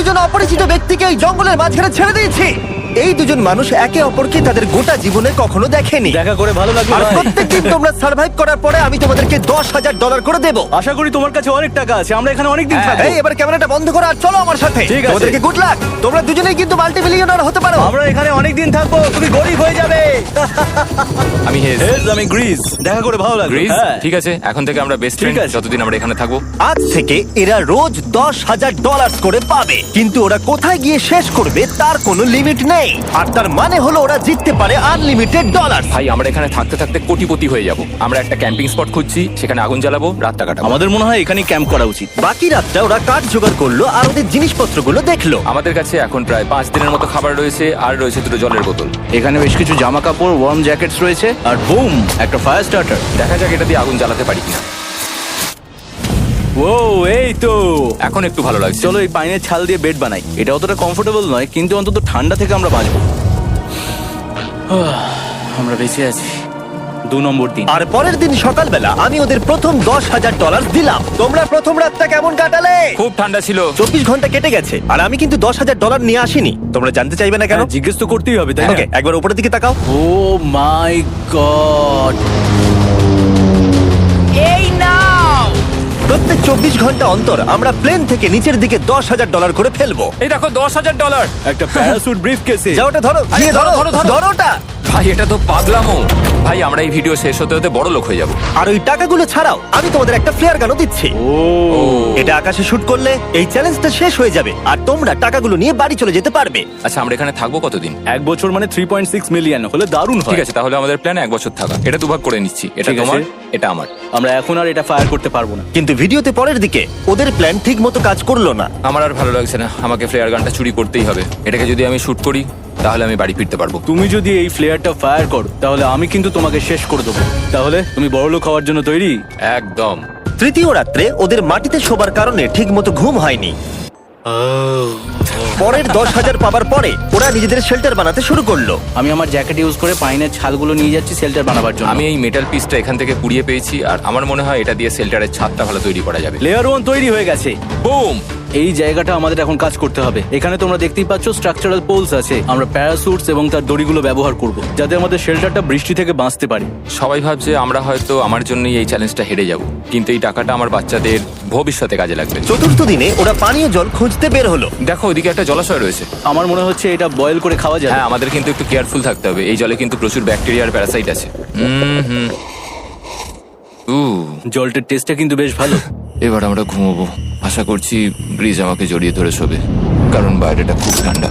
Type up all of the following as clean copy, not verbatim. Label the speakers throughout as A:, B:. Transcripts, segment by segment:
A: দুজন অপরিচিত ব্যক্তিকে এই জঙ্গলের মাঝখানে ছেড়ে দিয়েছি। এই দুজন মানুষ একে অপরকে তাদের গোটা জীবনে কখনো দেখেনি।
B: দেখা করে ভালো লাগলো
A: আর
B: ভাই।
A: প্রত্যেকদিন তোমরা সার্ভাইভ করার পরে আমি তোমাদেরকে $10,000 করে দেবো।
B: আশা করি তোমার কাছে অনেক টাকা আছে, আমরা এখানে অনেক দিন থাকবো।
A: এই এবার ক্যামেরাটা বন্ধ করো আর চলো আমার সাথে।
B: ঠিক আছে।
A: তোমাদেরকে গুড লাক। তোমরা দুজনেই কিন্তু মাল্টিমিলিয়নার হতে পারো।
B: আমরা এখানে অনেক দিন থাকবো, তুমি গরিব হয়ে যাবে।
C: আমি হেজ।
B: আমি গ্রিস। দেখা করে ভালো লাগলো।
C: গ্রিস
B: হ্যাঁ।
C: ঠিক আছে, এখন থেকে আমরা বেস্ট ফ্রেন্ড
B: ঠিক আছে।
C: যতদিন আমরা এখানে থাকবো।
A: আজ থেকে এরা রোজ $10,000 করে পাবে, কিন্তু ওরা কোথায় গিয়ে শেষ করবে তার কোনো লিমিট নেই। আর তার মানে হলো ওরা জিততে পারে আনলিমিটেড ডলার।
C: ভাই আমরা এখানে থাকতে থাকতে কোটিপতি হয়ে যাব। আমরা একটা ক্যাম্পিং স্পট খুঁজছি, সেখানে আগুন জ্বালাবো, রাতটা কাটাবো।
B: আমাদের মনে হয় এখানেই ক্যাম্প করা উচিত।
A: বাকি রাতটা ওরা কাঠ জোগাড় করলো আর ওদের জিনিসপত্রগুলো দেখলো।
C: আমাদের কাছে এখন প্রায় 5 দিনের মতো খাবার রয়েছে, আর রয়েছে 2টো জলের বোতল।
B: এখানে বেশ কিছু জামা কাপড়, ওয়ার্ম জ্যাকেটস রয়েছে, আর বুম, একটা ফায়ার স্টার্টার।
C: দেখা যাক এটা দিয়ে আগুন জ্বালাতে পারি কিনা।
B: ও এই তো,
C: এখন একটু ভালো লাগছে।
B: চলো এই পাইনের ছাল দিয়ে বেড বানাই। এটা অতটা কমফোর্টেবল নয়, কিন্তু অন্তত ঠান্ডা থেকে আমরা বাঁচবো। আমরা বেঁচে আছি। 2 নম্বর দিন।
A: আর পরের দিন সকালবেলা আমি ওদের প্রথম $10,000 দিলাম। তোমরা প্রথম রাতটা কেমন কাটালে?
C: খুব ঠান্ডা ছিল।
A: 24 ঘন্টা কেটে গেছে আর আমি কিন্তু $10,000 নিয়ে আসিনি। তোমরা জানতে চাইবে না কেন?
B: হ্যাঁ, জিজ্ঞেস তো করতেই হবে, তাই না?
A: ওকে, একবার উপরের দিকে তাকাও।
B: ও মাই গড।
A: প্রত্যেক 24 ঘন্টা অন্তর আমরা প্লেন থেকে নিচের দিকে $10,000 করে ফেলবো।
C: এই দেখো $10,000।
B: একটা প্যারাসুট ব্রিফকেসে।
A: যাও ওটা ধরো,
C: আরে
A: গিয়ে
C: ধরো, ধরো, ধরো।
A: ধরো ওটা।
C: ভাই এটা তো পাগলামো। ভাই আমরা এই ভিডিও শেষ হতে হতে বড় লোক হয়ে যাব।
A: আর ওই টাকাগুলো ছাড়াও আমি তোমাদের একটা ফ্লেয়ার গানও দিচ্ছি।
B: ও
A: এটা আকাশে শুট করলে এই চ্যালেঞ্জটা শেষ হয়ে যাবে আর তোমরা টাকাগুলো নিয়ে বাড়ি চলে যেতে পারবে।
C: আচ্ছা আমরা এখানে থাকবো কতদিন?
B: 1 বছর মানে 3.6 মিলিয়ন হলে দারুণ হয়।
C: ঠিক আছে, তাহলে আমাদের প্ল্যান 1 বছর থাকা। এটা দুভাগ করে নিচ্ছি, এটা
B: ঠিক আছে।
C: তোমার, এটা আমার।
B: আমরা এখন আর এটা ফায়ার করতে পারবো না।
A: কিন্তু ভিডিওতে পরের দিকে ওদের প্ল্যান ঠিক মতো কাজ করলো না।
C: আমার আর ভালো লাগছে না, আমাকে ফ্লেয়ার গানটা চুরি করতেই হবে। এটাকে যদি আমি শুট করি তাহলে আমি বাড়ি ফিরতে পারবো।
B: তুমি যদি এই ফ্লেয়ারটা ফায়ার করো তাহলে আমি কিন্তু তোমাকে শেষ করে দেবো। তাহলে তুমি বড়লোক হওয়ার জন্য তৈরি?
C: একদম।
A: তৃতীয় রাত্রে ওদের মাটিতে শোবার কারণে ঠিক মতো ঘুম হয়নি। পরের 10,000 পাবার পরে ওরা নিজেদের শেল্টার বানাতে শুরু করলো।
B: আমি আমার জ্যাকেট ইউজ করে পাইনের ছালগুলো নিয়ে যাচ্ছি শেল্টার বানাবার জন্য।
C: আমি এই মেটাল পিসটা এখান থেকে কুড়িয়ে পেয়েছি, আর আমার মনে হয় এটা দিয়ে শেল্টারের ছাদটা ভালো তৈরি করা যাবে।
B: লেয়ার 1 তৈরি হয়ে গেছে।
C: বুম।
B: এই জায়গাটা আমাদের এখন কাজ করতে হবে। এখানে তোমরা দেখতেই পাচ্ছ স্ট্রাকচারাল পোলস আছে। আমরা প্যারাসুটস এবং তার দড়িগুলো ব্যবহার করব যাতে আমাদের শেল্টারটা বৃষ্টি থেকে বাঁচতে পারে।
C: সবাই ভাবছে আমরা হয়তো আমার জন্যই এই চ্যালেঞ্জটা হেরে যাব, কিন্তু এই টাকাটা আমার বাচ্চাদের ভবিষ্যতে কাজে লাগবে।
A: চতুর্থ দিনে ওরা পানীয় জল খুঁজতে বের হলো।
C: দেখো ওইদিকে একটা জলাশয় রয়েছে।
B: আমার মনে হচ্ছে এটা বয়েল করে খাওয়া যাবে।
C: হ্যাঁ, আমাদের কিন্তু একটু কেয়ারফুল থাকতে হবে। এই জলে কিন্তু প্রচুর ব্যাকটেরিয়া আর প্যারাসাইট আছে।
B: জলটার টেস্টটা কিন্তু বেশ ভালো।
C: এবার আমরা ঘুমোবো। আশা করছি ব্রিজ আমাকে জড়িয়ে ধরে শোবে, কারণ বাইরেটা খুব ঠান্ডা।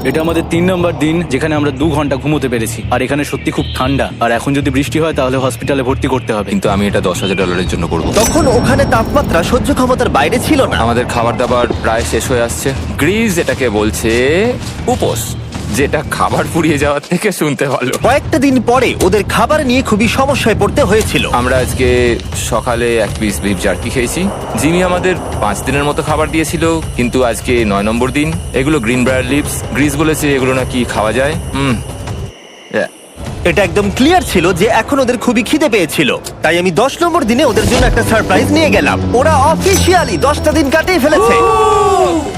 B: এটা আমাদের 3 নম্বর দিন যেখানে আমরা 2 ঘন্টা ঘুমোতে পেরেছি। আর এখানে সত্যি খুব ঠান্ডা। আর এখন যদি বৃষ্টি হয় তাহলে হসপিটালে ভর্তি করতে হবে।
C: কিন্তু আমি এটা $10,000 জন্য করব।
A: তখন ওখানে তাপমাত্রা সহ্য ক্ষমতার বাইরে ছিল না।
C: আমাদের খাবার দাবার প্রায় শেষ হয়ে আসছে। গ্রিজ এটাকে বলছে উপোস, যেটা খাবার পুড়িয়ে যাওয়ার থেকে শুনতে ভালো।
A: কয়েকটা দিন পরে ওদের খাবার নিয়ে খুবই সমস্যায় পড়তে হয়েছিল।
C: আমরা আজকে সকালে 1 পিস বিফ জার্কি খেয়েছি। জিমি আমাদের 5 দিনের মতো খাবার দিয়েছিল, কিন্তু আজকে 9 নম্বর দিন। এগুলো গ্রিন ব্রায়ার লিভস। গ্রিজ বলেছে এগুলো নাকি খাওয়া যায়।
A: এটা একদম ক্লিয়ার ছিল যে এখন ওদের খুবই খিদে পেয়েছিল। তাই আমি 10 নম্বর দিনে ওদের জন্য একটা সারপ্রাইজ নিয়ে গেলাম। ওরা অফিসিয়ালি 10টা দিন কাটিয়ে ফেলেছে।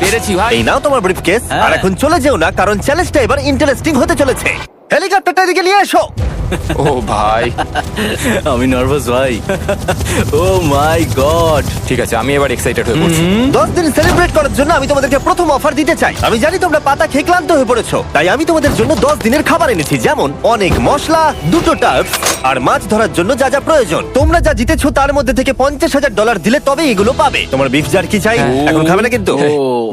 C: পেরেছি ভাই।
A: এই নাও তোমার ব্রিফকেস।
B: হ্যাঁ।
A: আর এখন চলে যেও না, কারণ চ্যালেঞ্জটা এবার ইন্টারেস্টিং হতে চলেছে। হেলিকপ্টারটা এদিকে নিয়ে এসো।
C: ও ভাই,
B: আমি নার্ভাস ভাই। ও মাই গড।
C: ঠিক আছে, আমি এবার এক্সাইটেড হয়ে পড়ছি।
A: 10 দিন সেলিব্রেট করার জন্য আমি তোমাদেরকে প্রথম অফার দিতে চাই। আমি জানি তোমরা পাতা খেয়ে ক্লান্ত হয়ে পড়েছো, তাই আমি তোমাদের জন্য 10 দিনের খাবার এনেছি, যেমন অনেক মশলা, 2টো টার্ফ আর মাছ ধরার জন্য যা যা প্রয়োজন। তোমরা যা জিতেছো তার মধ্যে থেকে $50,000 দিলে তবে এগুলো পাবে। তোমার বিফ জার্কি চাই? এখন খাবে না কিন্তু।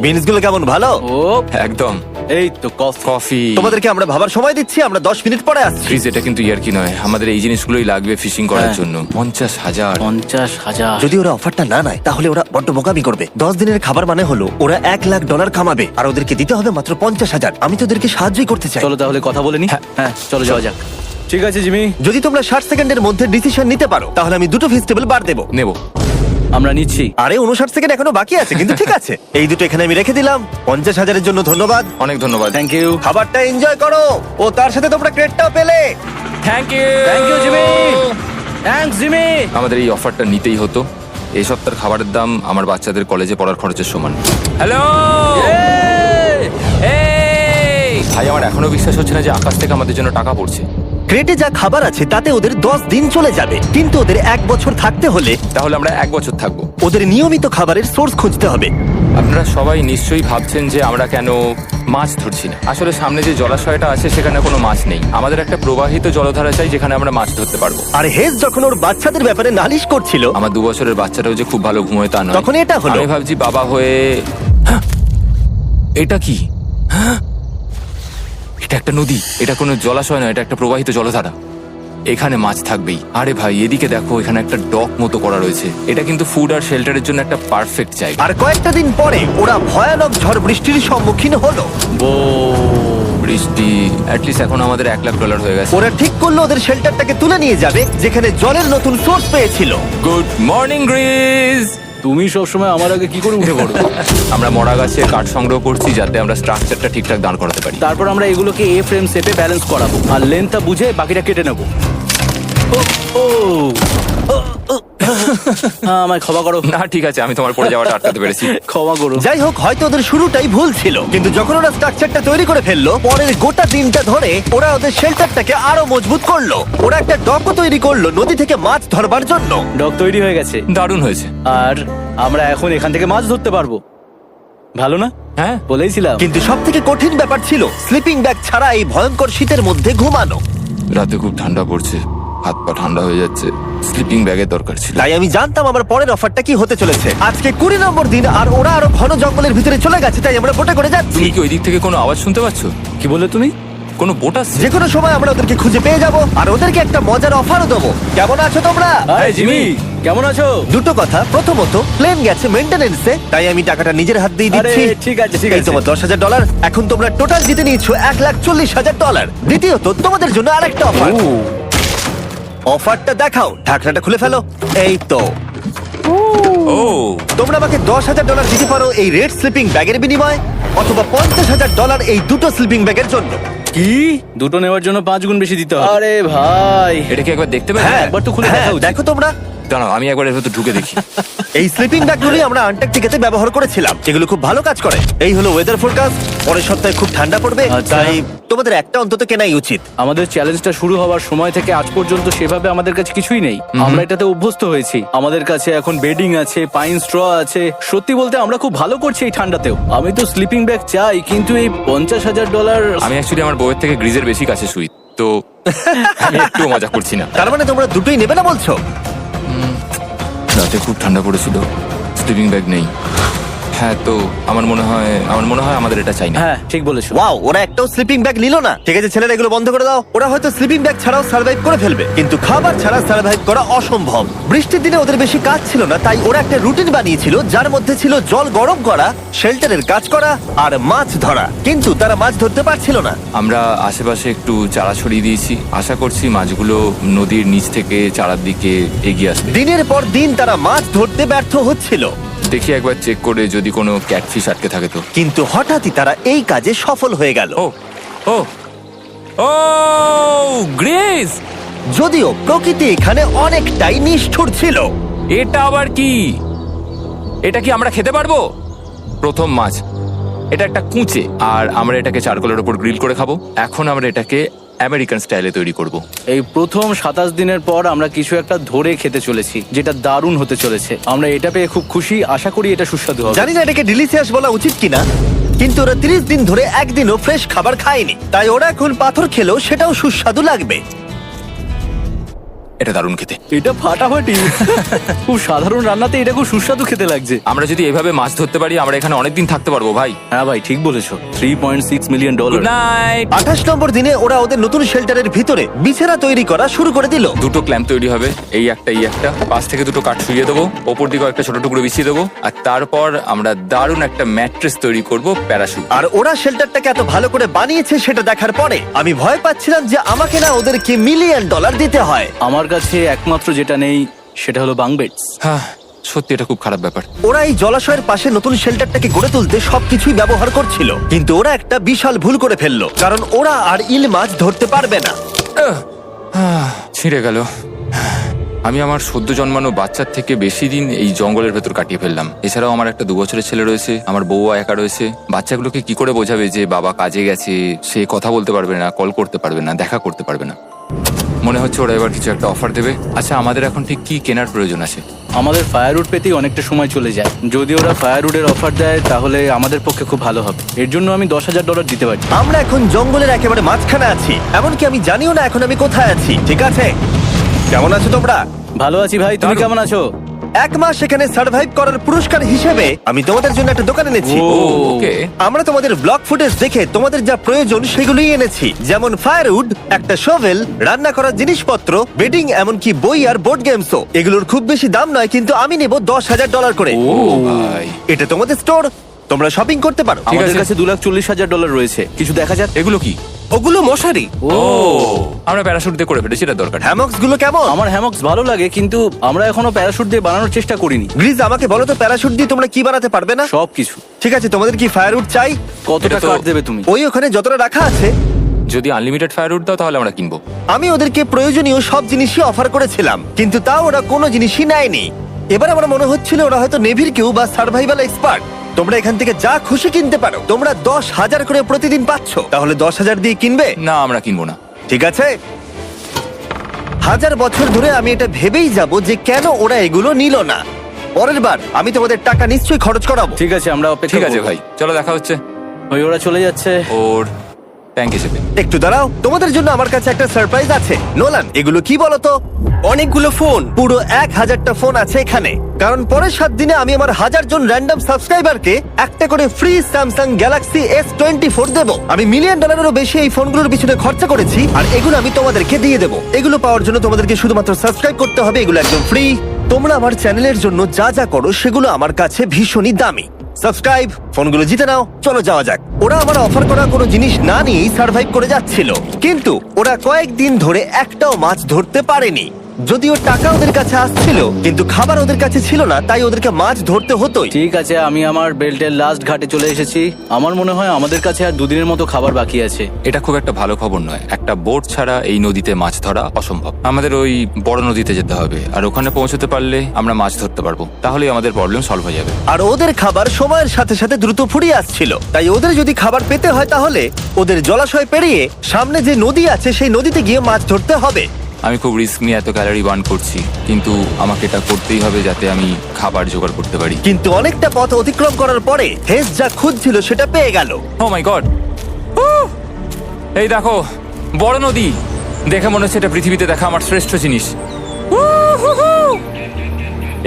A: বিনস গুলো কেমন, ভালো?
B: ও
C: একদম।
B: এই তো কফি।
C: কফি।
A: তোমাদেরকে আমরা ভাবার সময় দিচ্ছি, আমরা 10 মিনিট পরে আসছি।
C: গ্রিজ এটা কিন্তু ইয়ার কি নয়, আমাদের এই জিনিসগুলোই লাগবে ফিশিং করার
B: হ্যাঁ।
C: জন্য। 50,000।
B: 50,000।
A: যদি ওরা অফারটা না নেয় তাহলে ওরা বড্ড বোকামি করবে। 10 দিনের খাবার মানে হলো ওরা $1,00,000 কামাবে আর ওদেরকে দিতে হবে মাত্র 50,000। আমি তো ওদেরকে সাহায্যই করতে চাই।
B: চলো তাহলে কথা বলে নি। হ্যাঁ চলো যাওয়া যাক। ঠিক আছে জিমি,
A: যদি তোমরা 60 সেকেন্ডের মধ্যে ডিসিশন নিতে পারো তাহলে আমি 2টো ভেজিটেবল বার দেবো।
C: নেব।
B: আমরা নিচ্ছি।
A: আরে 59 সেকেন্ড এখনো বাকি আছে, কিন্তু ঠিক আছে। এই দুটো এখানে আমি রেখে দিলাম। 50,000-এর জন্য ধন্যবাদ।
C: অনেক ধন্যবাদ।
B: Thank you.
A: খাবারটা এনজয় করো। ও তার সাথে তোমরা ক্রেডটাও পেলে।
C: Thank you.
B: Thank you Jimmy. Thanks Jimmy.
C: আমাদের এই অফারটা নিতেই হতো। এই সপ্তাহের খাবারের দাম আমার বাচ্চাদের কলেজে পড়ার খরচের সমান। হ্যালো। এখনো বিশ্বাস হচ্ছে না যে আকাশ থেকে আমাদের জন্য টাকা পড়ছে।
A: ক্রেটে যা খাবার আছে তাতে ওদের 10 দিন চলে যাবে, কিন্তু ওদের 1 বছর থাকতে হলে
C: তাহলে আমরা 1 বছর থাকবো।
A: ওদের নিয়মিত খাবারের সোর্স খুঁজতে হবে।
C: আপনারা সবাই নিশ্চয়ই ভাবছেন যে আমরা কেন মাছ ধরছি না। আসলে সামনে যে জলাশয়টা আছে সেখানে কোনো মাছ নেই। আমাদের একটা প্রবাহিত জলধারা চাই যেখানে আমরা মাছ ধরতে পারবো।
A: আর হেজ যখন ওর বাচ্চাদের ব্যাপারে নালিশ করছিল,
C: আমার 2 বছরের বাচ্চাটাও যে খুব ভালো ঘুমোয় তা নয়।
A: তখন এটা হলো।
C: আমি ভাবছি বাবা হয়ে হ্যাঁ! এটা কি? হ্যাঁ! এটা একটা নদী, এটা কোনো জলাশয় নয়, এটা একটা প্রবাহিত জলধারা। এখানে মাছ থাকবেই। আরে ভাই এদিকে দেখো, এখানে একটা ডক মতো করা রয়েছে। এটা কিন্তু ফুড আর শেল্টারের জন্য একটা পারফেক্ট জায়গা।
A: আর কয়েকটা দিন পরে ওরা ভয়ানক ঝড় বৃষ্টির সম্মুখীন হলো।
C: বৃষ্টি অ্যাটলিস্ট এখন আমাদের $1,00,000 হয়ে গেছে।
A: ওরা ঠিক করলো ওদের শেল্টারটাকে তুলে নিয়ে যাবে, যেখানে জলের নতুন সোর্স পেয়েছিল।
C: Good morning Greece.
B: তুমি সবসময় আমার আগে কি করে উঠে পড়ো?
C: আমরা মরা গাছের কাঠ সংগ্রহ করছি যাতে আমরা স্ট্রাকচারটা ঠিকঠাক দাঁড় করাতে পারি।
B: তারপর আমরা এগুলোকে এ ফ্রেম শেপে ব্যালেন্স করাবো আর লেন্থটা বুঝে বাকিটা কেটে নেবো। আমায় ক্ষমা করো।
C: না ঠিক আছে, আমি তোমার পড়ে যাওয়াটা আটকাতে পেরেছি।
B: ক্ষমা করো।
A: যাই হোক, হয়তো ওদের শুরুটাই ভুল ছিল, কিন্তু যখন ওরা স্ট্রাকচারটা তৈরি করে ফেললো, পরের গোটা দিনটা ধরে ওরা ওদের শেল্টারটাকে আরো মজবুত করলো। ওরা একটা ডকও তৈরি করলো নদী থেকে মাছ ধরবার জন্য।
B: ডক তৈরি হয়ে গেছে
C: দারুণ হয়েছে।
B: আর আমরা এখন এখান থেকে মাছ ধরতে পারবো। ভালো না?
C: হ্যাঁ
B: বলেইছিলাম।
A: কিন্তু সব থেকে কঠিন ব্যাপার ছিল স্লিপিং ব্যাগ ছাড়া এই ভয়ঙ্কর শীতের মধ্যে ঘুমানো।
C: রাতে খুব ঠান্ডা পড়ছে, হাত পা ঠান্ডা হয়ে যাচ্ছে। স্লিপিং ব্যাগের দরকার ছিল।
A: তাই আমি জানতাম আমার পরের অফারটা কি হতে চলেছে। আজকে 20 নম্বর দিন, আর ওরা আরো ঘন জঙ্গলের ভিতরে চলে গেছে, তাই আমরা বোটে করে যাচ্ছি।
C: তুমি কি ওই দিক থেকে কোনো আওয়াজ শুনতে পাচ্ছ?
B: কি বললে তুমি?
C: কোনো বোট আসছে?
A: যে কোনো সময় আমরা ওদেরকে খুঁজে পেয়ে যাব, আর ওদেরকে একটা মজার অফারও দেবো। কেমন আছো তোমরা?
B: আরে জিমি, কেমন আছো?
A: দুটো কথা, প্রথমত প্লেন গেছে মেইনটেনেন্সে, তাই আমি টাকাটা নিজের হাত দিয়ে
B: আরে
A: দিচ্ছি।
B: ঠিক আছে ঠিক
A: এই
B: আছে।
A: তোমার $10,000। এখন তোমরা টোটাল জিতে নিয়েছো $1,40,000। দ্বিতীয়ত তোমাদের জন্য আরেকটা অফার। অফারটা দেখাও, ঢাকনাটা খুলে ফেলো। এই তো
C: ও
A: তোমরা আমাকে $10,000 দিতে পারো এই রেড স্লিপিং ব্যাগের বিনিময়ে, অথবা $50,000 এই দুটো স্লিপিং ব্যাগের জন্য।
B: কি? দুটো নেওয়ার জন্য 5 গুণ বেশি দিতে হবে? আরে ভাই,
C: এটা কি একবার দেখতে পাবে?
A: হ্যাঁ,
B: একবার তো খুলে
A: হ্যাঁ,
B: দেখা উচিত।
A: দেখো তোমরা।
C: দাঁড়াও আমি একবার এর ভেতর ঢুকে দেখি।
A: এই স্লিপিং ব্যাগগুলি আমরা আন্টার্কটিকাতে ব্যবহার করেছিলাম, এগুলো খুব ভালো কাজ করে। এই হলো ওয়েদার ফোরকাস্ট, পরের সপ্তাহে খুব ঠান্ডা পড়বে,
B: আচ্ছা।
A: তাই তোমাদের একটা অন্তত কেনাই উচিত।
B: আমাদের চ্যালেঞ্জটা শুরু হওয়ার সময় থেকে আজ পর্যন্ত সেভাবে আমাদের কাছে কিছুই নেই। আমরা এটাতে অভ্যস্ত হয়েছি। আমাদের কাছে এখন বেডিং আছে, পাইন স্ট্র আছে। সত্যি বলতে আমরা খুব ভালো করছি এই ঠান্ডাতেও। আমি তো স্লিপিং ব্যাগ চাই, কিন্তু এই $50,000।
C: আমি অ্যাকচুয়ালি আমার বউয়ের থেকে গ্রিজের বেশি কাছে শুই, তো আমি একটু মজা করছি না।
A: তার মানে তোমরা দুটোই নেবে না বলছো?
C: রাতে খুব ঠান্ডা পড়েছিল, স্লিপিং ব্যাগ নেই। হ্যাঁ, তো আমার মনে হয় আমাদের এটা চাই না।
B: হ্যাঁ ঠিক বলেছো।
A: ওয়াও, ওরা একটাও স্লিপিং ব্যাগ নিল না। ঠিক আছে ছেলেরা, এগুলো বন্ধ করে দাও। ওরা হয়তো স্লিপিং ব্যাগ ছাড়াও সার্ভাইভ করে ফেলবে, কিন্তু খাবার ছাড়া সার্ভাইভ করা অসম্ভব। বৃষ্টির দিনে ওদের বেশি কাজ ছিল না, তাই ওরা একটা রুটিন বানিয়েছিল যার মধ্যে ছিল জল গরম করা, শেল্টারের কাজ করা আর মাছ ধরা। কিন্তু তারা মাছ ধরতে পারছিল না।
C: আমরা আশেপাশে একটু চারা ছড়িয়ে দিয়েছি, আশা করছি মাছগুলো নদীর নিচ থেকে চারার দিকে এগিয়ে আসবে।
A: দিনের পর দিন তারা মাছ ধরতে ব্যর্থ হচ্ছিল,
C: দেখি একবার চেক করে যদি কোনো ক্যাটফিশ আটকে থাকে তো।
A: কিন্তু হঠাৎই তারা এই কাজে সফল হয়ে গেল।
C: ও ও ও গ্রেস,
A: যদিও প্রকৃতি এখানে অনেকটাই নিষ্ঠুর ছিল।
C: এটা আবার কি? এটা কি আমরা খেতে পারবো? প্রথম মাছ। এটা একটা কুঁচে, আর আমরা এটাকে চারকোলের উপর গ্রিল করে খাবো। এখন আমরা এটাকে আমেরিকান স্টাইলে তৈরি করব।
B: এই প্রথম 27 দিনের পর আমরা কিছু একটা ধরে খেতে চলেছি, যেটা দারুণ হতে চলেছে। আমরা এটা পেয়ে খুব খুশি, আশা করি এটা সুস্বাদু হবে।
A: জানি না এটাকে ডিলিশিয়াস বলা উচিত কিনা, কিন্তু ওরা 30 দিন ধরে একদিনও ফ্রেশ খাবার খায়নি, তাই ওরা এখন পাথর খেলেও সেটাও সুস্বাদু লাগবে।
C: এটা দারুণ খেতে।
B: এটা ফাটাফাটি। খুব সাধারণ রান্নাতে এটা খুব সুস্বাদু খেতে লাগছে।
C: আমরা যদি এভাবে মাছ ধরতে পারি আমরা এখানে অনেকদিন থাকতে পারবো ভাই।
B: হ্যাঁ ভাই ঠিক বলেছো। $3.6 মিলিয়ন।
C: Good night.
A: 28 নম্বর দিনে ওরা ওদের নতুন শেল্টারের ভিতরে বিছানা তৈরি করা শুরু করে দিল।
C: দুটো ক্ল্যাম্প তৈরি হবে, এই একটা, পাশ থেকে দুটো কাঠ শুইয়ে দেবো, ওপর দিকে একটা ছোট টুকরো বিছিয়ে দেবো, আর তারপর আমরা দারুণ একটা ম্যাট্রেস তৈরি করব, প্যারাশুট।
A: আর ওরা শেল্টারটাকে এত ভালো করে বানিয়েছে সেটা দেখার পরে আমি ভয় পাচ্ছিলাম যে আমাকে না ওদেরকে $1 মিলিয়ন দিতে হয়।
B: আমার কাছে একমাত্র যেটা নেই সেটা হলো বাঙ্ক বেডস।
C: হ্যাঁ সত্যি এটা খুব খারাপ ব্যাপার।
A: ওরা এই জলাশয়ের পাশে নতুন শেল্টারটাকে গড়ে তুলতে সবকিছুই ব্যবহার করছিল, কিন্তু ওরা একটা বিশাল ভুল করে ফেললো, কারণ ওরা আর ইল মাছ ধরতে পারবে না।
C: ছিঁড়ে গেল। আমি আমার সদ্য জন্মানো বাচ্চার থেকে বেশি দিন এই জঙ্গলের ভেতর কাটিয়ে ফেললাম। এছাড়াও আমার একটা 2 বছরের ছেলে রয়েছে, আমার বউ একা রয়েছে। বাচ্চাগুলোকে কি করে বোঝাবে যে বাবা কাজে গেছে, সে কথা বলতে পারবে না, কল করতে পারবে না, দেখা করতে পারবে না। মনে হচ্ছে ওরা এবার কিছু একটা অফার দেবে। আচ্ছা, আমাদের এখন ঠিক কি কেনার প্রয়োজন আছে?
B: আমাদের ফায়ারউড পেতেই অনেকটা সময় চলে যায়। যদি ওরা ফায়ারউডের অফার দেয় তাহলে আমাদের পক্ষে খুব ভালো হবে। এর জন্য আমি $10,000 দিতে পারি।
A: আমরা এখন জঙ্গলের একেবারে মাঝখানে আছি, এমনকি আমি জানিও না এখন আমি কোথায় আছি। ঠিক আছে, কেমন আছো তোমরা?
B: ভালো আছি ভাই, তুমি
C: দারুণ।
B: কেমন আছো?
A: 1 মাস এখানে সার্ভাইভ করার পুরস্কার হিসেবে আমি তোমাদের জন্য একটা দোকান এনেছি।
B: ও,
C: ওকে।
A: আমরা তোমাদের ব্লগ ফুটেজ দেখে তোমাদের যা প্রয়োজন সেগুলোই এনেছি, যেমন ফায়ারউড, একটা শোভেল, রান্না করার জিনিসপত্র, বেডিং, এমনকি বই আর বোর্ড গেমসও। এগুলোর খুব বেশি দাম নয়, কিন্তু আমি নেব $10,000 করে।
C: ও ভাই,
A: এটা তোমাদের স্টোর, তোমরা শপিং করতে পারো।
C: ঠিক
B: আমাদের
C: আছে।
B: কাছে $2,40,000 রয়েছে। কিছু দেখা যাক।
C: এগুলো কি?
A: ওগুলো মশারি।
C: ও, আমরা প্যারাশুট দিয়ে করে ফেলেছি, এটা দরকার নেই।
A: হ্যামক্স গুলো কেমন?
B: আমার হ্যামক্স ভালো লাগে, কিন্তু আমরা এখনো প্যারাশুট দিয়ে বানানোর চেষ্টা করিনি।
A: গ্রিজ, আমাকে বলো তো, প্যারাশুট দিয়ে তোমরা কি বানাতে পারবে না?
B: সবকিছু।
A: ঠিক আছে, তোমাদের কি ফায়ারউড চাই?
B: কতটা
C: এটা তো-
B: কাঠ দেবে তুমি?
A: ওই ওখানে যতটা রাখা আছে।
C: যদি আনলিমিটেড ফায়ারউড দাও তাহলে আমরা কিনবো।
A: আমি ওদেরকে প্রয়োজনীয় সব জিনিসই অফার করেছিলাম, কিন্তু তাও ওরা কোনো জিনিসই নেয়নি। এবার আমার মনে হচ্ছিল ওরা হয়তো নেভির কেউ বা সার্ভাইভাল এক্সপার্ট। তোমরা এখান থেকে যা খুশি কিনতে পারো। তোমরা 10,000 করে প্রতিদিন পাচ্ছ, তাহলে 10,000 দিয়ে কিনবে?
C: না, আমরা কিনবো না।
A: ঠিক আছে। 1000 বছর ধরে আমি এটা ভেবেই যাব যে কেন ওরা এগুলো নিল না। পরের বার আমি তোমাদের টাকা নিশ্চয়ই খরচ করাবো।
B: ঠিক আছে, আমরা অপেক্ষা
C: ঠিক আছে
B: করব।
C: ভাই, চলো দেখা হচ্ছে।
B: ওই ওরা চলে যাচ্ছে।
C: ওর ট্যাঙ্ক হিসেবে।
A: একটু দাঁড়াও, তোমাদের জন্য আমার কাছে একটা সারপ্রাইজ আছে। নোলান, এগুলো কি বলো তো? অনেকগুলো ফোন, পুরো 1000টা ফোন আছে এখানে। কারণ পরের 7 দিনে আমি আমার 1000 জন র্যান্ডম সাবস্ক্রাইবারকে একটা করে ফ্রি স্যামসাং গ্যালাক্সি S24 দেবো। আমি $1 মিলিয়নেরও বেশি এই ফোনগুলোর পিছনে খরচা করেছি, আর এগুলো আমি তোমাদেরকে দিয়ে দেবো। এগুলো পাওয়ার জন্য তোমাদেরকে শুধুমাত্র সাবস্ক্রাইব করতে হবে। এগুলো একদম ফ্রি। তোমরা আমার চ্যানেলের জন্য যা যা করো সেগুলো আমার কাছে ভীষণই দামি। সাবস্ক্রাইব, ফোনগুলো জিতে নাও। চলো যাওয়া যাক। ওরা আমার অফার করা কোনো জিনিস না নিয়েই সার্ভাইভ করে যাচ্ছিল, কিন্তু ওরা কয়েকদিন ধরে একটাও মাছ ধরতে পারেনি। যদিও টাকা ওদের কাছে আসছিল, কিন্তু খাবার ওদের কাছে ছিল না, তাই ওদেরকে মাছ ধরতে হতোই।
B: ঠিক আছে, আমি আমার বেল্টের লাস্ট ঘাটে চলে এসেছি। আমার মনে হয় আমাদের কাছে আর 2 দিনের মতো খাবার বাকি আছে।
C: এটা খুব একটা ভালো খবর নয়। একটা বোট ছাড়া এই নদীতে মাছ ধরা অসম্ভব। আমাদের ওই বড় নদীতে যেতে হবে, আর ওখানে পৌঁছতে পারলে আমরা মাছ ধরতে পারবো। তাহলেই আমাদের প্রবলেম সলভ হয়ে যাবে।
A: আর ওদের খাবার সময়ের সাথে সাথে দ্রুত ফুরিয়ে আসছিল, তাই ওদের যদি খাবার পেতে হয় তাহলে ওদের জলাশয় পেরিয়ে সামনে যে নদী আছে সেই নদীতে গিয়ে মাছ ধরতে হবে।
C: আমি খুব রিস্ক নিয়ে এত ক্যালোরি বার্ন করছি, কিন্তু আমাকে এটা করতেই হবে যাতে আমি খাবার জোগাড় করতে পারি।
A: কিন্তু অনেকটা পথ অতিক্রম করার পরে হেস যা খুঁজছিল সেটা পেয়ে গেল।
C: ও মাই গড, এই দেখো বড় নদী। দেখে মনে হচ্ছে এটা পৃথিবীতে দেখা আমার শ্রেষ্ঠ জিনিস।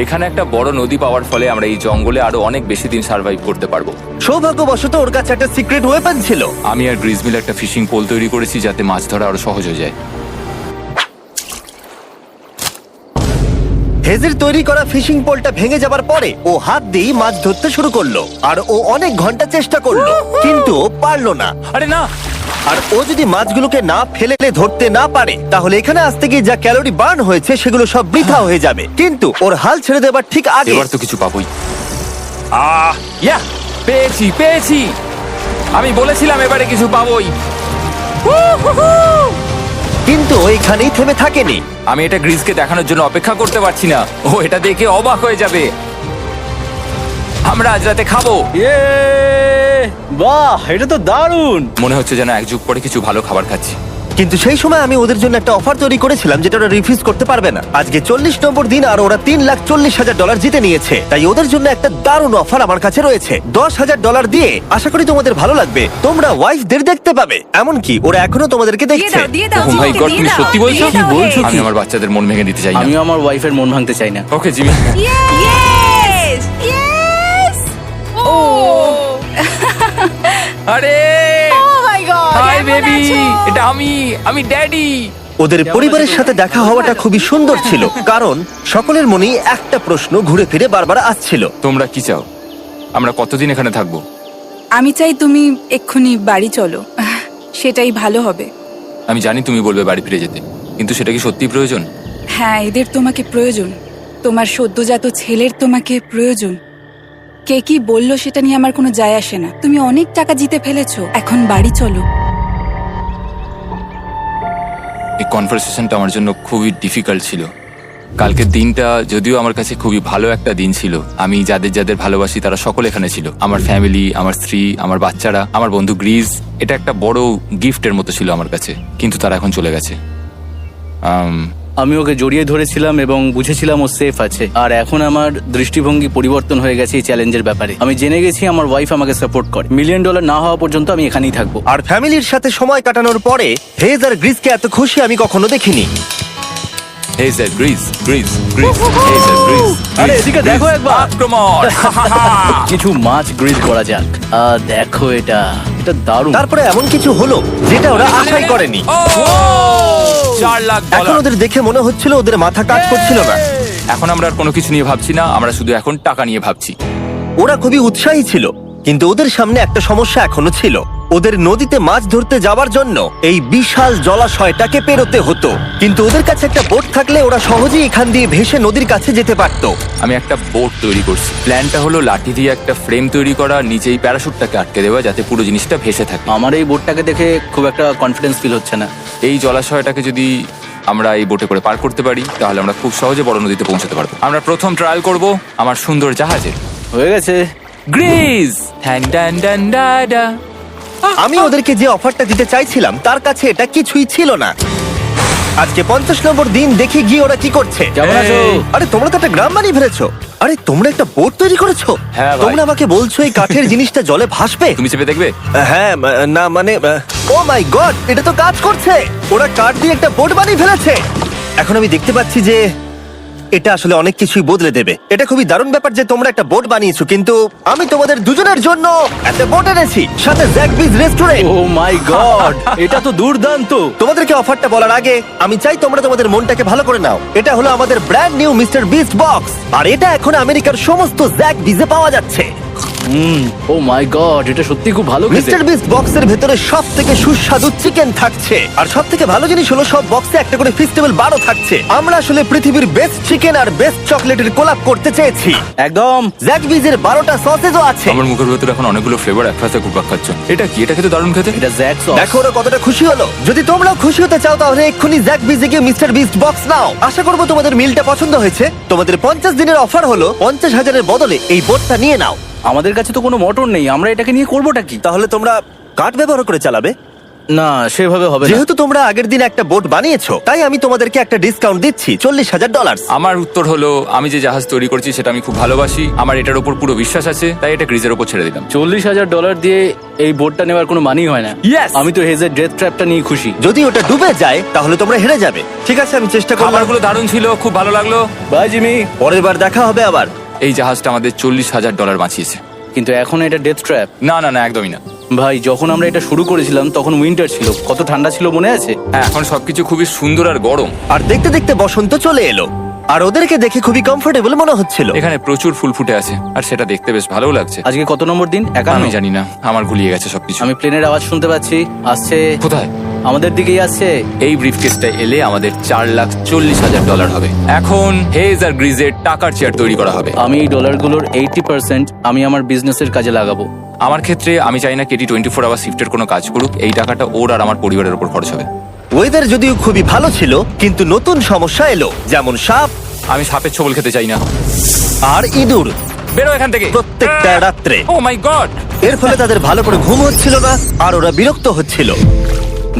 C: এখানে একটা বড় নদী পাওয়ার ফলে আমরা এই জঙ্গলে আরো অনেক বেশি দিন সার্ভাইভ করতে পারবো।
A: সৌভাগ্যবশত ওর কাছে একটা সিক্রেট ওয়েপন ছিল।
C: আমি আর গ্রিজমিল একটা ফিশিং পোল তৈরি করেছি যাতে মাছ ধরা আরো সহজ হয়ে যায়।
A: হেজের তৈরি করা ফিশিং পোলটা ভেঙে যাবার পরে ও হাত দিয়ে মাছ ধরতে শুরু করলো, আর ও অনেক ঘন্টা চেষ্টা করলো, কিন্তু ও পারলো না।
C: আরে না,
A: আর ও যদি মাছগুলোকে না ফেলে ধরতে না পারে তাহলে এখানে আসতে গিয়ে যা ক্যালোরি বার্ন হয়েছে সেগুলো সব বৃথা হয়ে যাবে। কিন্তু ওর হাল ছেড়ে দেবার ঠিক আগে
C: এবার তো কিছু পাবোই। ইয়া, পেয়েছি পেয়েছি। আমি বলেছিলাম এবারে কিছু পাবোই।
A: কিন্তু ও এখানেই থেমে থাকেনি।
C: আমি এটা গ্রিজকে দেখানোর জন্য অপেক্ষা করতে পারছি না। ও এটা দেখে অবাক হয়ে যাবে। আমরা আজ রাতে খাবো।
B: ইয়ে, বাহ, এটা তো দারুণ।
C: মনে হচ্ছে যেন এক যুগ পরে কিছু ভালো খাবার খাচ্ছি।
A: কিন্তু সেই সময় আমি ওদের জন্য একটা অফার তৈরি করেছিলাম যেটা ওরা রিফিউজ করতে পারবে না। আজকে 40 নম্বর দিন আর ওরা $3,40,000 জিতে নিয়েছে, তাই ওদের জন্য একটা দারুণ অফার আমার কাছে রয়েছে। $10,000 দিয়ে আশা করি তোমাদের ভালো লাগবে। তোমরা ওয়াইফদের দেখতে পাবে, এমনকি ওরা এখনো তোমাদেরকে দেখছে।
C: ও মাই গড, তুমি সত্যি বলছো?
B: কি বলছো?
C: আমি আমার বাচ্চাদের মন ভেঙে দিতে চাই না।
B: আমিও আমার ওয়াইফের মন ভাঙতে চাই না।
C: Okay Jimmy.
D: Yes! Yes! Oh!
C: আরে
D: Oh my God!
C: হাই
D: কেমন
C: বেবি,
D: আছো?
C: এটা আমি ড্যাডি।
A: ওদের পরিবারের সাথে দেখা হওয়াটা খুবই সুন্দর ছিল, কারণ সকলের মনেই একটা প্রশ্ন ঘুরে ফিরে বারবার আসছিল।
C: তোমরা কি চাও? আমরা কতদিন এখানে থাকবো?
D: আমি চাই তুমি এক্ষুনি বাড়ি চলো, সেটাই ভালো হবে।
C: আমি জানি তুমি বলবে বাড়ি ফিরে যেতে, কিন্তু সেটা কি সত্যি প্রয়োজন?
D: হ্যাঁ, এদের তোমাকে প্রয়োজন। তোমার সদ্যজাত ছেলের তোমাকে প্রয়োজন। কে কি বললো সেটা নিয়ে আমার কোনো যায় আসে না। তুমি অনেক টাকা জিতে ফেলেছো, এখন বাড়ি চলো।
C: এই কনভারসেশনটা আমার জন্য খুবই ডিফিকাল্ট ছিল। কালকের দিনটা যদিও আমার কাছে খুবই ভালো একটা দিন ছিল। আমি যাদের যাদের ভালোবাসি তারা সকলে এখানে ছিল, আমার ফ্যামিলি, আমার স্ত্রী, আমার বাচ্চারা, আমার বন্ধু গ্রিজ। এটা একটা বড় গিফটের মতো ছিল আমার কাছে, কিন্তু তারা এখন চলে গেছে।
B: আমি ওকে জড়িয়ে ধরেছিলাম এবং বুঝেছিলাম ও সেফ আছে। আর এখন আমার দৃষ্টিভঙ্গি পরিবর্তন হয়ে গেছে এই চ্যালেঞ্জের ব্যাপারে। আমি জেনে গেছি আমার ওয়াইফ আমাকে সাপোর্ট করে। $1 মিলিয়ন না হওয়া পর্যন্ত আমি এখানেই থাকবো।
A: আর ফ্যামিলির সাথে সময় কাটানোর পরে হেজ আর গ্রিসকে এত খুশি আমি কখনো দেখিনি।
C: Hey sir, Grease, Grease, Grease. Hey sir, Grease,
B: আরে
C: Grease,
B: এদিকে
C: Grease.
B: দেখো একবার।
C: আক্রমণ!
B: কিছু মাছ গ্রিল করা যাক। দেখো এটা দারুণ।
A: তারপরে এমন কিছু হলো যেটা ওরা আশাই করেনি।
C: Oh! 4 লাখ
A: এখন
C: ডলার।
A: ওদের দেখে মনে হচ্ছিল ওদের মাথা কাজ করছিল না।
C: এখন আমরা আর কোনো কিছু নিয়ে ভাবছি না, আমরা শুধু এখন টাকা নিয়ে ভাবছি।
A: ওরা খুবই উৎসাহী ছিল, কিন্তু ওদের সামনে একটা সমস্যা এখনো ছিল। ওদের নদীতে মাছ ধরতে যাওয়ার জন্য এই বিশাল জলাশয়টাকে পেরোতে হতো, কিন্তু ওদের কাছে একটা বোট থাকলে ওরা সহজেই এখান দিয়ে ভেসে নদীর কাছে যেতে পারতো।
C: আমি একটা বোট তৈরি করছি। প্ল্যানটা হলো লাঠি দিয়ে একটা ফ্রেম তৈরি করা, নিচেই প্যারাশুটটাকে আটকে দেওয়া, যাতে পুরো জিনিসটা ভেসে থাকে।
B: আমার এই বোটটাকে দেখে খুব একটা কনফিডেন্স ফিল হচ্ছে না।
C: এই জলাশয়টাকে যদি আমরা এই বোটে করে পার করতে পারি তাহলে আমরা খুব সহজে বড় নদীতে পৌঁছাতে পারবো। আমরা প্রথম ট্রায়াল করব আমার সুন্দর জাহাজে।
B: হয়ে গেছে।
C: গ্রিজ!
A: আমি ওদেরকে যে অফারটা দিতে চাইছিলাম তার কাছে এটা কিছুই ছিল না। আজকে 50 নম্বর দিন, দেখে গিয়ে ওরা কি করছে।
B: কেমন আছো?
A: আরে তোমরা তো একটা গ্রাম বানিয়ে ফেলেছো। আরে তোমরা একটা বোট তৈরি করেছো?
C: হ্যাঁ ভাই।
A: তোমরা আমাকে বলছো এই কাঠের জিনিসটা জলে ভাসবে?
C: তুমি চেপে দেখবে?
A: হ্যাঁ, না মানে, ও মাই গড, এটা তো কাজ করছে। ওরা কাঠ দিয়ে একটা বোট বানিয়ে ফেলেছে। এখন আমি দেখতে পাচ্ছি যে এটা আসলে অনেক কিছুই বদলে দেবে। এটা খুবই দারুণ ব্যাপার যে তোমরা একটা বোট বানিয়েছো, কিন্তু আমি তোমাদের দুজনের জন্য একটা বোট এনেছি, সাথে জ্যাকবিজ রেস্টুরেন্ট।
B: ও মাই গড, এটা তো দুর্দান্ত।
A: তোমাদেরকে অফারটা বলার আগে আমি চাই তোমরা তোমাদের মনটাকে ভালো করে নাও। এটা হলো আমাদের brand new MrBeast box, আর এটা এখন আমেরিকার সমস্ত জ্যাক বিজে পাওয়া যাচ্ছে।
B: ও মাই গড, এটা সত্যি খুব ভালো খেতে।
A: মিস্টার বিস্ট বক্সের ভেতরে সব থেকে সুস্বাদু চিকেন থাকছে, আর সব থেকে ভালো জিনিস হলো সব বক্সে একটা করে ফিস্টেবল বারও থাকছে। আমরা আসলে পৃথিবীর বেস্ট চিকেন আর বেস্ট চকলেটের কোলাপ করতে চেয়েছি।
B: একদম।
A: জ্যাক বিজের 12টা সসেজও আছে।
C: আমার মুখের ভেতরে এখন অনেকগুলো ফ্লেভার একসাথে ঘুরপাক খাচ্ছে। এটা কি? এটা খেতে দারুণ খেতে।
B: এটা জ্যাক সস।
A: দেখো ওরা কতটা খুশি হলো। যদি তোমরাও খুশি হতে চাও তাহলে এক্ষুনি জ্যাক বিজে গিয়ে মিস্টার বিস্ট বক্স নাও। আশা করবো তোমাদের মিলটা পছন্দ হয়েছে। তোমাদের 50 দিনের অফার হলো 50,000-এর বদলে এই বোটটা নিয়ে নাও।
B: আমাদের কাছে তো কোনো মোটর নেই, আমরা এটাকে নিয়ে করবোটা কি?
A: তাহলে তোমরা কাঠ ব্যবহার করে চালাবে?
B: না, সেভাবে হবে না।
A: যেহেতু তোমরা আগের দিন একটা বোট বানিয়েছো, তাই আমি তোমাদেরকে একটা ডিসকাউন্ট দিচ্ছি, $40,000।
C: আমার উত্তর হলো, আমি যে জাহাজ তৈরি করছি সেটা আমি খুব ভালোবাসি, আমার এটার উপর পুরো বিশ্বাস আছে, তাই এটা গ্রিজের উপর ছেড়ে দিলাম।
B: $40,000 দিয়ে এই বোটটা নেওয়ার কোনো মানেই হয় না।
C: Yes!
B: আমি তো হেজের ডেথ ট্র্যাপটা নিয়ে খুশি।
A: যদি ওটা ডুবে যায় তাহলে তোমরা হেরে যাবে। ঠিক আছে, আমি চেষ্টা করলাম।
C: খাবারগুলো দারুণ ছিল, খুব ভালো লাগলো।
B: Bye Jimmy.
A: পরের বার দেখা হবে আবার।
C: এই জাহাজটা আমাদের $40,000 বাঁচিয়েছে।
B: কিন্তু এখন এটা ডেথ ট্র্যাপ।
C: না না না, একদমই না।
B: ভাই, যখন আমরা এটা শুরু করেছিলাম তখন উইন্টার ছিল, কত ঠান্ডা ছিল মনে আছে?
C: হ্যাঁ, এখন সবকিছু খুবই সুন্দর আর গরম।
A: আর দেখতে দেখতে বসন্ত চলে এলো, আর ওদেরকে দেখে খুবই কমফোর্টেবল মনে হচ্ছিল।
C: এখানে প্রচুর ফুল ফুটে আছে, আর সেটা দেখতে বেশ ভালো লাগছে।
B: আজকে কত নম্বর দিন?
C: আমি
B: 51।
C: জানি না, আমার গুলিয়ে গেছে সবকিছু।
B: আমি প্লেনের আওয়াজ শুনতে পাচ্ছি, আসছে।
C: কোথায়?
B: আমাদের দিকেই আসছে।
C: এই ব্রিফকেসটা এলে আমাদের $4,40,000 হবে। এখন হেজ আর গ্রিজের টাকার চেয়ার তৈরি করা হবে।
B: আমি এই ডলারগুলোর 80% আমি আমার বিজনেসের কাজে লাগাবো।
C: আমার ক্ষেত্রে আমি চাই না কেটি 24 আওয়ার শিফটের কোনো কাজ করুক। এই টাকাটা ওর আর আমার পরিবারের উপর খরচ হবে।
A: ওয়েদার যদিও খুবই ভালো ছিল, কিন্তু নতুন সমস্যা এলো, যেমন সাপ
C: আমি সাপের ছোবল খেতে চাই না।
A: আর ইঁদুর
C: বেরো এখান থেকে
A: প্রত্যেকটা রাত্রে।
C: ও মাই গড!
A: এর ফলে তাদের ভালো করে ঘুম হচ্ছিল না, আর ওরা বিরক্ত হচ্ছিল।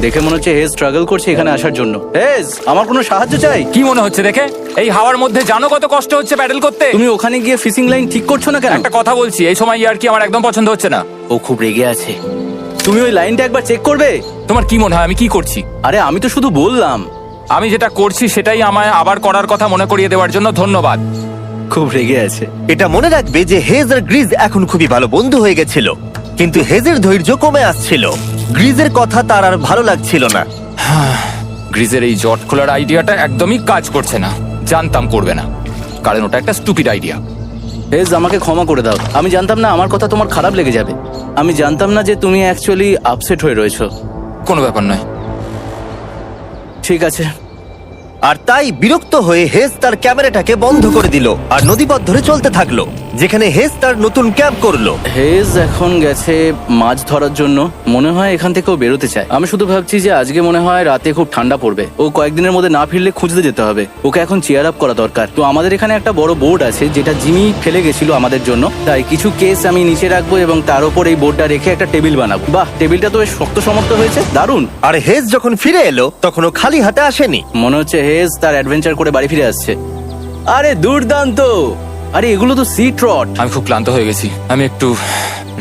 B: দেখে মনে হচ্ছে হেজ স্ট্রাগল করছে এখানে আসার জন্য। হেজ, আমার কোনো সাহায্য চাই?
C: কি মনে হচ্ছে দেখে? এই হাওয়ার মধ্যে জানো কত কষ্ট হচ্ছে প্যাডেল করতে?
B: তুমি ওখানে গিয়ে ফিশিং লাইন ঠিক করছো না কেন?
C: একটা কথা বলছি, এই সময় ইয়ার কি আমার একদম পছন্দ হচ্ছে না।
B: ও খুব রেগে আছে। তুমি ওই লাইনটা একবার চেক করবে?
C: তোমার কি মনে হয় আমি কি করছি?
B: আরে আমি তো শুধু বললাম।
C: আমি যেটা করছি সেটাই আমায় আবার করার কথা মনে করিয়ে দেওয়ার জন্য ধন্যবাদ।
B: খুব রেগে আছে।
A: এটা মনে রাখবে যে হেজ আর গ্রিজ এখন খুবই ভালো বন্ধু হয়ে গেছিল, কিন্তু হেজের ধৈর্য কমে আসছিল। গ্রিজের কথা তার আর ভালো লাগছিল না।
C: গ্রিজের এই জট খোলার আইডিয়াটা একদমই কাজ করছে না। জানতাম করবে না, কারণ ওটা একটা স্টুপিড আইডিয়া।
B: হেজ, আমাকে ক্ষমা করে দাও। আমি জানতাম না আমার কথা তোমার খারাপ লেগে যাবে। আমি জানতাম না যে তুমি অ্যাকচুয়ালি আপসেট হয়ে রয়েছো।
C: কোনো ব্যাপার নয়।
B: ঠিক আছে।
A: আর তাই বিরক্ত হয়ে হেজ তার ক্যামেরাটাকে বন্ধ করে দিল আর নদীপথ ধরে চলতে থাকলো। যেখানে হেজ তার নতুন ক্যাম্প করলো।
B: হেজ এখন গেছে মাছ ধরার জন্য, মনে হয় এখান থেকেও বেরোতে চায়। আমি শুধু ভাবছি যে আজকে মনে হয় রাতে খুব ঠান্ডা পড়বে, ও কয়েকদিনের মধ্যে না ফিরলে খুঁজতে যেতে হবে। ওকে এখন চেয়ার আপ করা দরকার। তো আমাদের এখানে একটা বড় বোর্ড আছে যেটা জিমি ফেলে গেছিল আমাদের জন্য, তাই কিছু কেস আমি নিচে রাখবো এবং তার উপর এই বোর্ডটা রেখে একটা টেবিল বানাবো। বাহ, টেবিলটা তো বেশ শক্ত সমর্থ হয়েছে, দারুণ।
A: আর হেজ যখন ফিরে এলো তখন ও খালি হাতে আসেনি।
B: মনে হচ্ছে হেজ তার অ্যাডভেঞ্চার করে বাড়ি ফিরে আসছে। আরে দুর্দান্ত! আরে এগুলো তো সি ট্রট।
C: আমি খুব ক্লান্ত হয়ে গেছি, আমি একটু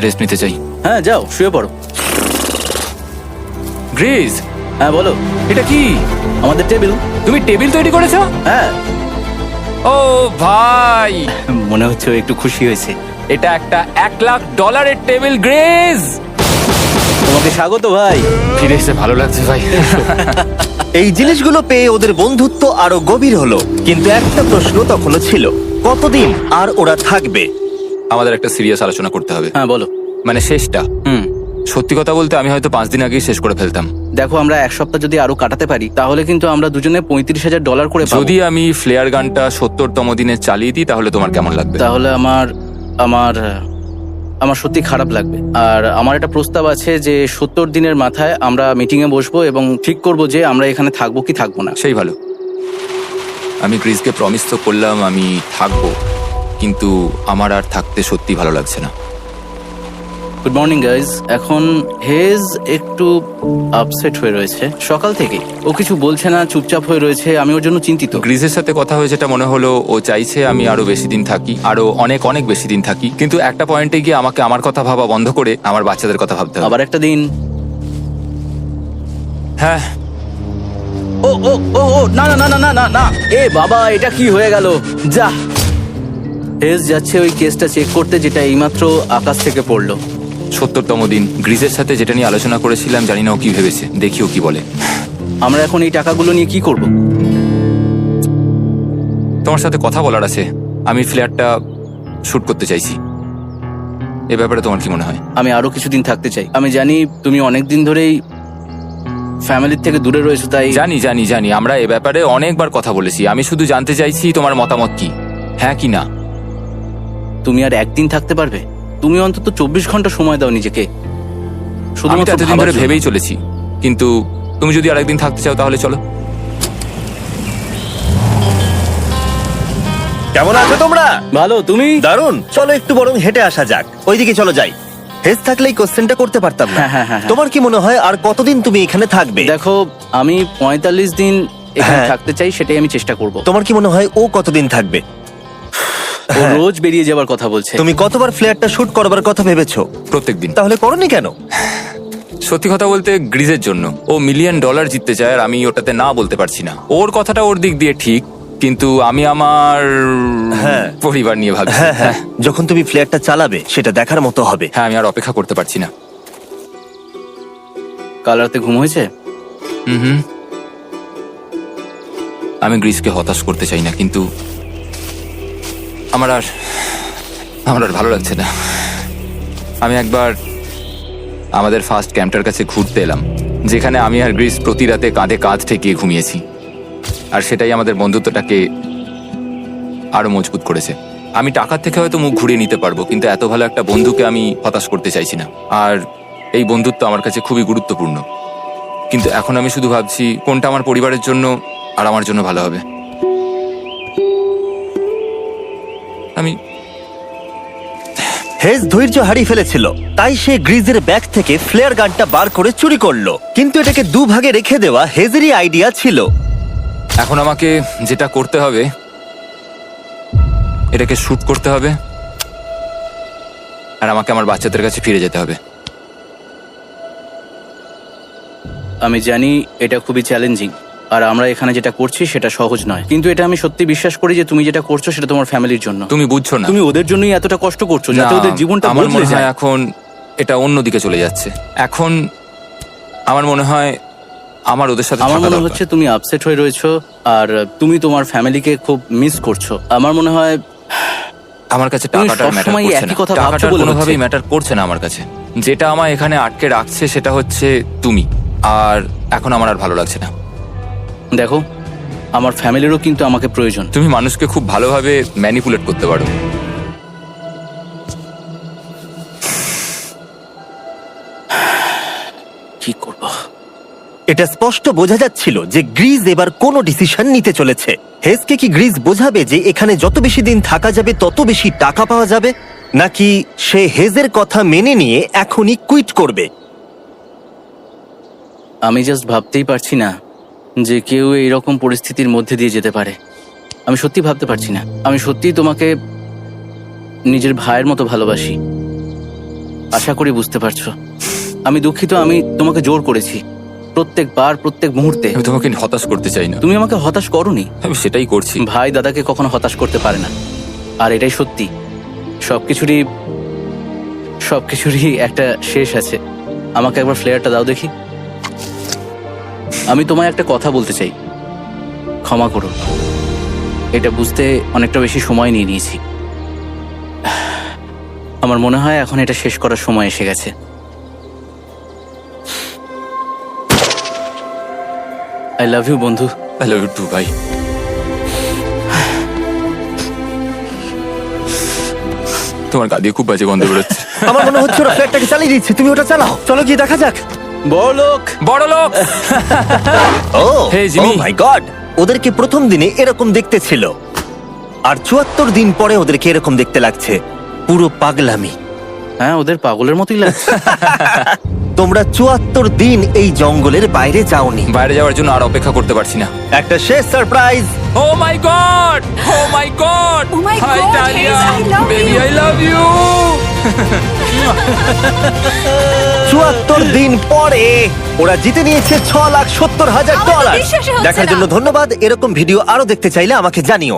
C: রেস্ট নিতে চাই।
B: হ্যাঁ যাও, শুয়ে পড়ো।
C: গ্রিস,
B: হ্যাঁ বলো।
C: এটা কি?
B: আমাদের টেবিল।
C: তুমি টেবিল তৈরি করেছো?
B: হ্যাঁ,
C: ও ভাই,
B: মনে হচ্ছে ও একটু খুশি হয়েছে।
C: এটা একটা $1,00,000 টেবিল। গ্রিস,
B: তোমাকে স্বাগত ভাই।
C: ফিরে এসে ভালো লাগছে ভাই।
A: এই জিনিসগুলো পেয়ে ওদের বন্ধুত্ব আরো গভীর হলো, কিন্তু একটা প্রশ্ন তখনও ছিল, কতদিন আর ওরা থাকবে?
C: আমাদের একটা সিরিয়াস আলোচনা করতে হবে,
B: হ্যাঁ বলো।
C: মানে শেষটা। সত্যি কথা বলতে আমি হয়তো 5 দিন আগেই শেষ করে ফেলতাম।
B: দেখো, আমরা এক সপ্তাহ যদি আরো কাটাতে পারি তাহলে কিন্তু আমরা দুজনে $35,000 করে পাবো।
C: যদি আমি ফ্লেয়ার গানটা 70তম দিনে চালিয়ে দিই তাহলে তোমার কেমন লাগবে?
B: তাহলে আমার আমার আমার সত্যি খারাপ লাগবে। আর আমার একটা প্রস্তাব আছে যে 70 দিনের মাথায় আমরা মিটিং এ বসবো এবং ঠিক করব যে আমরা এখানে থাকবো কি থাকবো না।
C: সেই ভালো। আমি গ্রিসকে প্রমিস তো করলাম আমি থাকবো, কিন্তু আমার আর থাকতে সত্যি ভালো লাগছে না।
B: Good morning guys. এখন হেজ একটু আপসেট হয়ে রয়েছে সকাল থেকে। ও কিছু বলছে না, চুপচাপ হয়ে রয়েছে। আমি ওর জন্য চিন্তিত।
C: গ্রিসের সাথে কথা হয়েছে, এটা মনে হলো ও চাইছে আমি আরো বেশি দিন থাকি, আরো অনেক অনেক বেশি দিন থাকি। কিন্তু একটা পয়েন্টে গিয়ে আমাকে আমার কথা ভাবা বন্ধ করে আমার বাচ্চাদের কথা ভাবতে হবে।
B: আবার একটা দিন।
C: হ্যাঁ,
B: ও ও ও ও না না না না না না না, এ বাবা, এটা কি হয়ে গেল? যা, হেজ যাচ্ছে ওই কেসটা চেক করতে যেটা এইমাত্র আকাশ থেকে পড়লো।
C: 70তম দিন। গ্রিসের সাথে যেটা নিয়ে আলোচনা করেছিলাম, জানি না ও কি ভেবেছে, দেখি ও কি বলে।
B: আমরা এখন এই টাকাগুলো নিয়ে কি করব?
C: তোমার সাথে কথা বলার আছে। আমি ফ্ল্যাটটা শুট করতে চাইছি। এ ব্যাপারে তোমার কি মনে হয়?
B: আমি আরো কিছুদিন থাকতে চাই। আমি জানি তুমি অনেক দিন ধরেই ফ্যামিলির থেকে দূরে রয়েছো, তাই
C: জানি জানি জানি, আমরা এ ব্যাপারে অনেকবার কথা বলেছি। আমি শুধু জানতে চাইছি তোমার মতামত কি, হ্যাঁ কি না।
B: তুমি আর একদিন থাকতে পারবে? তুমি অন্তত 24 ঘন্টা সময় দাও নিজেকে।
C: আমি তো
B: শুধুমাত্র
C: এতদিন
B: ভাবার
C: ধরে
B: জন্য।
C: ভেবেই চলেছি, কিন্তু তুমি যদি আরেকদিন থাকতে চাও তাহলে চলো।
A: কেমন আছো তোমরা?
B: ভালো, তুমি?
A: দারুণ। চলো একটু বরং হেঁটে আসা যাক, ওইদিকে চলো যাই। হেজ থাকলেই কোশ্চেনটা করতে পারতাম না।
B: হ্যাঁ।
A: তোমার কি মনে হয় আর কতদিন তুমি এখানে থাকবে?
B: দেখো, আমি 45 দিন এখানে
A: হ্যাঁ।
B: থাকতে চাই, সেটাই আমি চেষ্টা করব।
A: তোমার কি মনে হয় ও কতদিন থাকবে?
B: ও রোজ বেরিয়ে যাবার কথা বলছে।
A: তুমি কতবার ফ্ল্যাটটা শুট করবার কথা ভেবেছো?
C: প্রত্যেকদিন।
A: তাহলে করনি কেন?
C: সত্যি কথা বলতে গ্রিজের জন্য। ও $1 মিলিয়ন জিততে চায় আর আমি ওটাতে না বলতে পারছি না। ওর কথাটা ওর দিক দিয়ে ঠিক, কিন্তু আমি আমার
A: হ্যাঁ।
C: পরিবার নিয়ে ভাবছি।
A: হ্যাঁ, যখন তুমি ফ্ল্যাটটা চালাবে সেটা দেখার মতো হবে।
C: হ্যাঁ, আমি আর অপেক্ষা করতে পারছি না।
B: কাল রাতে ঘুম হয়েছে?
C: হুম। আমি গ্রিসকে হতাশ করতে চাই না, কিন্তু আমার আর ভালো লাগছে না। আমি একবার আমাদের ফার্স্ট ক্যাম্পটার কাছে ঘুরতে এলাম, যেখানে আমি আর গ্রিস প্রতি রাতে কাঁধে কাঁধ ঠেকিয়ে ঘুমিয়েছি, আর সেটাই আমাদের বন্ধুত্বটাকে আরো মজবুত করেছে। আমি টাকার থেকে হয়তো মুখ ঘুরিয়ে নিতে পারবো, কিন্তু এত ভালো একটা বন্ধুকে আমি হতাশ করতে চাইছি না। আর এই বন্ধুত্ব আমার কাছে খুবই গুরুত্বপূর্ণ। কিন্তু এখন আমি শুধু ভাবছি কোনটা আমার পরিবারের জন্য আর আমার জন্য ভালো হবে। আমি
A: হেজ ধৈর্য হারিয়ে ফেলেছিল, তাই সে গ্রিজের ব্যাগ থেকে ফ্লেয়ার গানটা বার করে চুরি করলো। কিন্তু এটাকে দুভাগে রেখে দেওয়া হেজেরই আইডিয়া ছিল।
C: এখন আমাকে যেটা করতে হবে, এটাকে শুট করতে হবে, আর আমাকে আমার বাচ্চাদের কাছে ফিরে যেতে হবে।
B: আমি জানি এটা খুবই চ্যালেঞ্জিং, আর আমরা এখানে যেটা করছি সেটা সহজ নয়, কিন্তু এটা আমি সত্যি বিশ্বাস করি যে তুমি যেটা করছো সেটা তোমার ফ্যামিলির জন্য।
C: তুমি বুঝছো না,
B: তুমি ওদের জন্যই এতটা কষ্ট করছো যাতে
C: না,
B: ওদের জীবনটা
C: আমার
B: বদলে
C: মনে হয়
B: যায়।
C: এখন এটা অন্যদিকে চলে যাচ্ছে। এখন আমার মনে হয় আমার ওদের সাথে
B: আমার
C: থাকা
B: মনে
C: দরকার।
B: হচ্ছে তুমি আপসেট হয়ে রয়েছো আর তুমি তোমার ফ্যামিলিকে খুব মিস করছো। আমার মনে হয়
C: আমার কাছে
B: তুমি
C: টাকাটার ম্যাটার
B: সবসময়
C: করছে
B: একই
C: না।
B: কথা ভাবছো
C: টাকাটার
B: বলে
C: কোনোভাবেই
B: হচ্ছে।
C: ম্যাটার করছে না আমার কাছে। যেটা আমায় এখানে আটকে রাখছে সেটা হচ্ছে তুমি, আর এখন আমার আর ভালো লাগছে না।
B: দেখো, আমার ফ্যামিলিরও কিন্তু আমাকে প্রয়োজন।
C: তুমি মানুষকে খুব ভালোভাবে ম্যানিপুলেট করতে পারো,
B: কি করব?
A: এটা স্পষ্ট বোঝা যাচ্ছিল যে গ্রিজ এবার কোনো ডিসিশন নিতে চলেছে। হেজকে কি গ্রিজ বোঝাবে যে এখানে যত বেশি দিন থাকা যাবে তত বেশি টাকা পাওয়া যাবে, নাকি সে হেজের কথা মেনে নিয়ে এখনই কুইট করবে?
B: আমি জাস্ট ভাবতেই পারছি না যে কেউ এইরকম পরিস্থিতির মধ্যে দিয়ে যেতে পারে। আমি সত্যি ভাবতে পারছি না। আমি সত্যিই তোমাকে নিজের ভাইয়ের মতো ভালোবাসি। আশা করি বুঝতে পারছো। আমি দুঃখিত, আমি তোমাকে জোর করেছি প্রত্যেকবার, প্রত্যেক মুহূর্তে।
C: আমি তোমাকে হতাশ করতে চাই না,
B: তুমি আমাকে হতাশ করোনি।
C: আমি সেটাই করছি।
B: ভাই দাদাকে কখনো হতাশ করতে পারে না, আর এটাই সত্যি। সবকিছুরই একটা শেষ আছে। আমাকে একবার ফ্লেয়ারটা দাও দেখি। আমি তোমায় একটা কথা বলতে চাই, ক্ষমা করো। এটা বুঝতে অনেকটা বেশি সময় নিয়ে নিয়েছি। আমার মনে হয় এখন এটা শেষ করার সময় এসে গেছে। আই লাভ ইউ বন্ধু।
C: আই লাভ ইউ টু ভাই। তোমার গা দিয়ে খুব বাজে গন্ধ বেরোচ্ছে।
A: আমার মনে হচ্ছে ওরা ফ্ল্যাটটাকে চালিয়ে দিচ্ছে। তুমি ওটা চালাও, চলো গিয়ে দেখা যাক।
B: বড়লোক।
C: বড় লোক।
A: ও
C: Hey, Jimmy.
A: মাই গড, ওদেরকে প্রথম দিনে এরকম দেখতে ছিল, আর ৭৪ দিন পরে ওদেরকে এরকম দেখতে লাগছে। পুরো পাগলামি।
B: হ্যাঁ, ওদের পাগলের মতোই লাগছে।
A: তোমরা ৭৪ দিন এই জঙ্গলের বাইরে যাওনি।
C: বাইরে যাওয়ার জন্য আর অপেক্ষা করতে পারছি না।
A: একটা শেষ surprise.
C: Oh my God, oh my God,
D: Oh my
C: hi
D: God,
C: Dalia,
D: Hayes, I love
C: baby
D: you.
C: I love you.
A: ৭৪ দিন পরে ওরা জিতে নিয়েছে $৬,৭০,০০০।
D: আমার তো বিশ্বাসই হচ্ছে
A: দেখার
D: না।
A: জন্য ধন্যবাদ। এরকম ভিডিও আরো দেখতে চাইলে আমাকে জানিও।